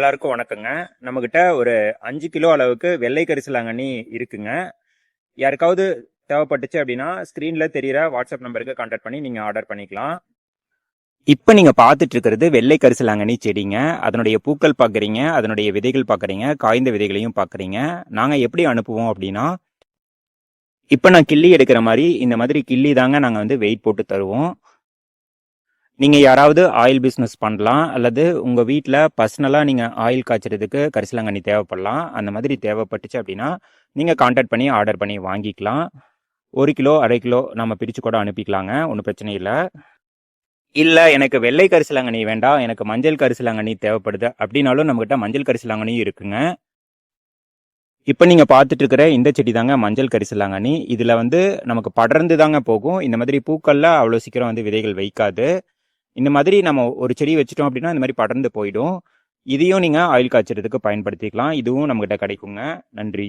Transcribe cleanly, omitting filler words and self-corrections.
எல்லாருக்கும் வணக்கங்க. நம்மகிட்ட ஒரு 5 கிலோ அளவுக்கு வெள்ளை கரிசலாங்கண்ணி இருக்குங்க. யாருக்காவது தேவைப்பட்டுச்சு அப்படின்னா ஸ்க்ரீன்ல தெரியிற வாட்ஸ்அப் நம்பருக்கு கான்டாக்ட் பண்ணி நீங்க ஆர்டர் பண்ணிக்கலாம். இப்போ நீங்க பார்த்துட்டு இருக்கிறது வெள்ளை கரிசலாங்கண்ணி செடிங்க. அதனுடைய பூக்கள் பார்க்குறீங்க, அதனுடைய விதைகள் பார்க்குறீங்க, காய்ந்த விதைகளையும் பார்க்குறீங்க. நாங்க எப்படி அனுப்புவோம் அப்படின்னா, இப்போ நான் கிள்ளி எடுக்கிற மாதிரி இந்த மாதிரி கிள்ளி தாங்க நாங்கள் வந்து வெயிட் போட்டு தருவோம். நீங்கள் யாராவது ஆயில் பிஸ்னஸ் பண்ணலாம், அல்லது உங்கள் வீட்டில் பர்சனலாக நீங்கள் ஆயில் காய்ச்சறதுக்கு கரிசலாங்கண்ணி தேவைப்படலாம். அந்த மாதிரி தேவைப்பட்டுச்சு அப்படின்னா நீங்கள் கான்டாக்ட் பண்ணி ஆர்டர் பண்ணி வாங்கிக்கலாம். 1 கிலோ 1/2 கிலோ நம்ம பிரித்து கூட அனுப்பிக்கலாங்க, ஒன்றும் பிரச்சனை இல்லை. இல்லை எனக்கு வெள்ளை கரிசலாங்கண்ணி வேண்டாம், எனக்கு மஞ்சள் கரிசலாங்கண்ணி தேவைப்படுது அப்படின்னாலும் நம்மகிட்ட மஞ்சள் கரிசலாங்கண்ணியும் இருக்குங்க. இப்போ நீங்கள் பார்த்துட்டு இருக்கிற இந்த செடி தாங்க மஞ்சள் கரிசலாங்கண்ணி. இதில் வந்து நமக்கு படர்ந்து தாங்க போகும். இந்த மாதிரி பூக்களில் அவ்வளோ சீக்கிரம் வந்து விதைகள் வைக்காது. இந்த மாதிரி நம்ம ஒரு செடி வச்சுட்டோம் அப்படின்னா இந்த மாதிரி படர்ந்து போயிடும். இதையும் நீங்கள் ஆயில் காய்ச்சறதுக்கு பயன்படுத்திக்கலாம். இதுவும் நம்மகிட்ட கிடைக்குங்க. நன்றி.